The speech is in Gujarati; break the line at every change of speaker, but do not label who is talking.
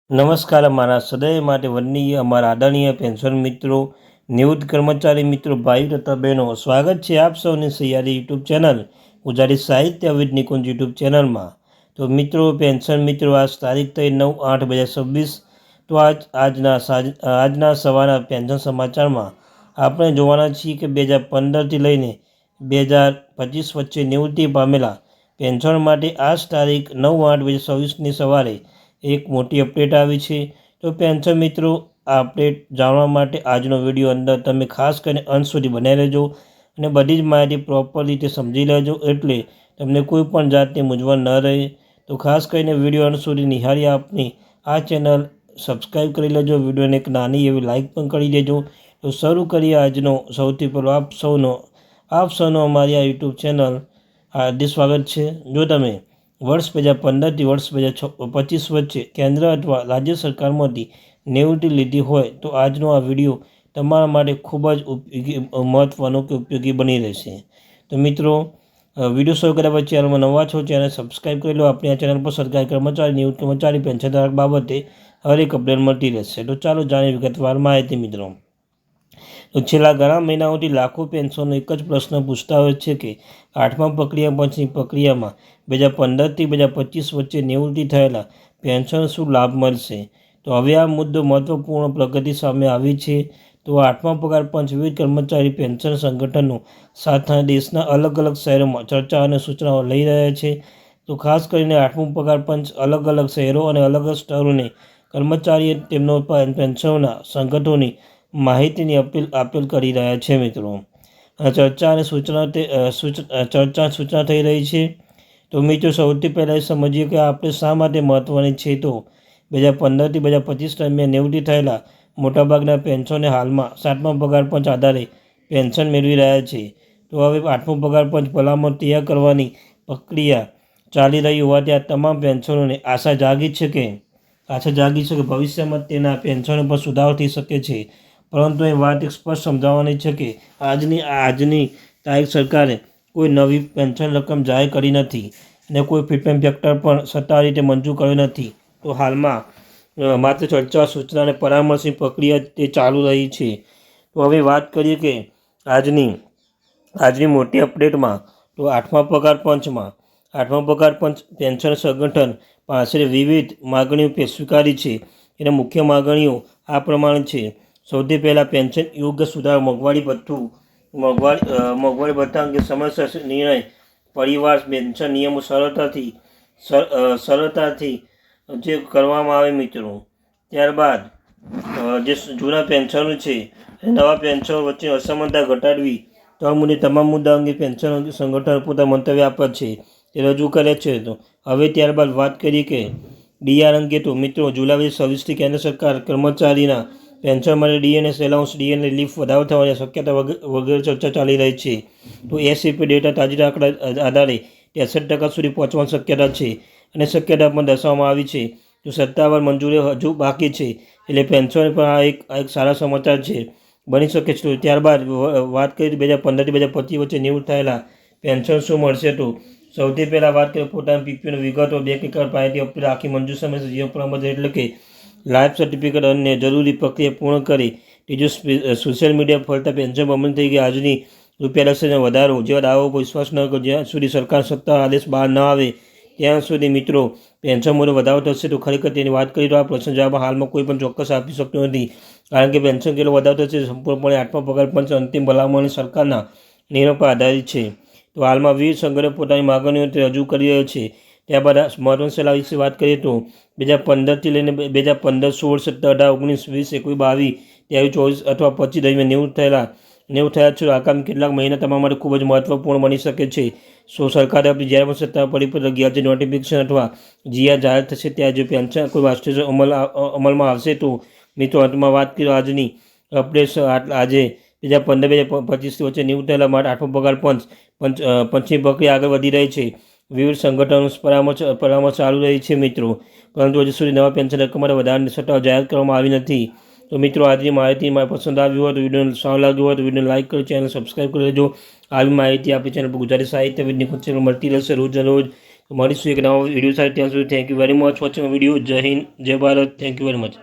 નમસ્કાર અમારા સદૈવ માટે વંદનીય અમારા આદરણીય પેન્શન મિત્રો, નિવૃત્ત કર્મચારી મિત્રો, ભાઈ તથા બહેનો, સ્વાગત છે આપ સૌની સહિયારી યુટ્યુબ ચેનલ ગુજરાતી સાહિત્ય વિદ નિકુંજ યુટ્યુબ ચેનલમાં। તો મિત્રો, પેન્શન મિત્રો, આજ તારીખ થઈ 9/8/2026। તો આજના સવારના પેન્શન સમાચારમાં આપણે જોવાના છીએ કે 2015થી લઈને 2025 વચ્ચે નિવૃત્તિ પામેલા પેન્શન માટે આજ તારીખ 9/8/2026ની સવારે એક મોટી અપડેટ આવી છે। તો પેન્શન મિત્રો, આ અપડેટ જાણવા માટે આજનો વિડીયો અંદર તમે ખાસ કરીને અંત સુધી બનાવી લેજો અને બધી જ માહિતી પ્રોપર રીતે સમજી લેજો, એટલે તમને કોઈ પણ જાતની મૂંઝવણ ન રહે। તો ખાસ કરીને વિડીયો અંત સુધી નિહાળી આપની આ ચેનલ સબસ્ક્રાઈબ કરી લેજો, વિડીયોને એક નાની એવી લાઇક પણ કરી દેજો। તો શરૂ કરીએ આજનો સૌથી પહેલો આપ સૌનો અમારી આ યુટ્યુબ ચેનલ હાર્દિક સ્વાગત છે। જો તમે વર્ષ 2015થી વર્ષ 2025 વચ્ચે કેન્દ્ર અથવા રાજ્ય સરકારમાંથી નિવૃત્તિ લીધી હોય તો આજનો આ વિડીયો તમારા માટે ખૂબ જ મહત્ત્વનો કે ઉપયોગી બની રહેશે। તો મિત્રો, વિડીયો શરૂ કર્યા પછી ચેનલમાં નવા છો ચેનલ સબસ્ક્રાઈબ કરી લો। આપણી આ ચેનલ પર સરકારી કર્મચારી, નિવૃત્ત કર્મચારી, પેન્શનધારક બાબતે હરેક અપડેટ મળતી રહેશે। તો ચાલો જાણીએ વિગતવાર માહિતી મિત્રો। તો છેલ્લા ઘણા મહિનાઓથી લાખો પેન્શનનો એક જ પ્રશ્ન પૂછતા હોય છે કે 8મા પ્રક્રિયા પંચની પ્રક્રિયામાં 2015થી 2025 વચ્ચે નિવૃત્તિ થયેલા પેન્શન શું લાભ મળશે। તો હવે આ મુદ્દો મહત્વપૂર્ણ પ્રગતિ સામે આવી છે। તો 8મા પગાર પંચ વિવિધ કર્મચારી પેન્શન સંગઠનો સાથે દેશના અલગ અલગ શહેરોમાં ચર્ચા અને સૂચનાઓ લઈ રહ્યા છે। તો ખાસ કરીને 8મું પગાર પંચ અલગ અલગ શહેરો અને અલગ અલગ સ્તરોને કર્મચારી તેમનો પેન્શનના સંગઠનોની માહિતીની અપીલ કરી રહ્યા છે મિત્રો। ચર્ચા અને સૂચના થઈ રહી છે। તો મિત્રો, સૌથી પહેલાં સમજીએ કે આપણે શા માટે મહત્ત્વની છે। તો 2015થી 2025 દરમિયાન નિવૃત્તિ થયેલા મોટાભાગના પેન્શનને હાલમાં 7મા પગાર પંચ આધારે પેન્શન મેળવી રહ્યા છે। તો હવે 8મો પગાર પંચ ભલામણ તૈયાર કરવાની પ્રક્રિયા ચાલી રહી હોવાથી આ તમામ પેન્શનરોને આશા જાગી છે કે ભવિષ્યમાં તેના પેન્શનો પર સુધારો થઈ શકે છે। પરંતુ એ વાત એક સ્પષ્ટ સમજાવવાની છે કે આજની તારીખ સરકારે કોઈ નવી પેન્શન રકમ જાહેર કરી નથી અને કોઈ પ્રીમિયમ ફેક્ટર પણ સત્તાવાર રીતે મંજૂર કર્યો નથી। તો હાલમાં માત્ર ચર્ચા, સૂચના અને પરામર્શની પ્રક્રિયા તે ચાલુ રહી છે। તો હવે વાત કરીએ કે આજની મોટી અપડેટમાં, તો 8મા પગાર પંચ પેન્શન સંગઠન પાસે વિવિધ માગણીઓ સ્વીકારી છે। એની મુખ્ય માગણીઓ આ પ્રમાણે છે। સૌથી પહેલાં પેન્શન યોગ્ય સુધારો, મોંઘવારી ભથ્થા અંગે સમયસર નિર્ણય, પરિવાર પેન્શન નિયમો સરળતાથી જે કરવામાં આવે મિત્રો। ત્યારબાદ જે જૂના પેન્શનો છે નવા પેન્શનો વચ્ચે અસમાનતા ઘટાડવી। તો આ તમામ મુદ્દા અંગે પેન્શન સંગઠન પોતાના મંતવ્ય આપ્યા છે, તે રજૂ કરે છે। તો હવે ત્યારબાદ વાત કરીએ કે ડીઆર અંગે। તો મિત્રો, જુલાઈ 2026થી કેન્દ્ર સરકાર કર્મચારીના પેન્શન માટે ડીએનએસ એલાઉન્સ, ડીએન રિલીફ વધારો થવાની શક્યતા વગેરે ચર્ચા ચાલી રહી છે। તો એસસીપી ડેટા તાજેતરના આંકડા આધારે 63% સુધી પહોંચવાની શક્યતા છે અને શક્યતા પણ દર્શાવવામાં આવી છે। તો સત્તાવાર મંજૂરી હજુ બાકી છે, એટલે પેન્શન પર આ એક સારા સમાચાર છે, બની શકે છે। તો ત્યારબાદ વાત કરીએ 2015થી 2025 વચ્ચે નિવૃત્ત થયેલા પેન્શન શું મળશે। તો સૌથી પહેલાં વાત કરીએ પોતાના પીપીઓની વિગતો, બેંક એકાઉન્ટ માહિતી, અપીલ, આખી મંજૂર સમય, જીવન પ્રમાણપત્ર એટલે કે લાઈફ સર્ટિફિકેટ અને જરૂરી પ્રક્રિયા પૂર્ણ કરી। ત્રીજું, સોશિયલ મીડિયા ફરતા પેન્શન બમણી થઈ ગઈ, આજની રૂપિયા વધારો જેવા દાવો પર વિશ્વાસ ન કરો। જ્યાં સુધી સરકાર સત્તાવાર આદેશ બહાર ન આવે ત્યાં સુધી મિત્રો પેન્શન મૂલ્ય વધારો થશે। તો ખરેખર તેની વાત કરીએ તો આ પ્રશ્ન જવાબ હાલમાં કોઈ પણ ચોક્કસ આપી શકતો નથી, કારણ કે પેન્શન કેટલો વધારો થશે સંપૂર્ણપણે 8મા પગાર પંચ અંતિમ ભલામણ સરકારના નિર્ણય પર આધારિત છે। તો હાલમાં વિવિધ સંગઠનો પોતાની માગણીઓ રજૂ કરી રહ્યો છે। ત્યારબાદ મહત્વની સલાહ વિશે વાત કરીએ તો 2015થી લઈને 2015, 16, 17, 18, 19, 20, 21, 22, 23 અથવા 25 દરમિયાન નિવૃત્ત થયા છે। આગામી કેટલાક મહિના તમારા માટે ખૂબ જ મહત્વપૂર્ણ બની શકે છે। સરકાર તરફથી જ્યારે પણ સત્તાવાર પરિપત્ર, ગેજેટ, નોટિફિકેશન અથવા જીઆર જાહેર થશે ત્યાં જો પેન્શન કોઈ રાષ્ટ્રીય અમલમાં આવશે। તો મિત્રો, અંતમાં વાત કરીએ આજની અપડેટ્સ આજે 2015-2025 વચ્ચે નિવૃત્ત થયેલા માટે 8મો પગાર પંચની પ્રક્રિયા આગળ વધી રહી છે। વિવિધ સંગઠનો પરામર્શ ચાલુ રહી છે મિત્રો, પરંતુ હજુ સુધી નવા પેન્શન રકમ માટે વધારાની સત્તાવાર જાહેર કરવામાં આવી નથી। તો મિત્રો, આજની માહિતી મારે પસંદ આવી હોય તો વિડીયોને સારું લાગ્યું હોય તો વિડીયોને લાઇક કરી, ચેનલ સબસ્ક્રાઈબ કરી લેજો। આવી માહિતી આપણી ચેનલ પર ગુજરાતી સાહિત્ય વિદ નિકુંજ ચેનલ મળતી રહેશે રોજ મળીશું એક નવા વિડીયો સાથે. ત્યાં સુધી thank you very much watching video. જય હિન્દ, જય Bharat. Thank you very much.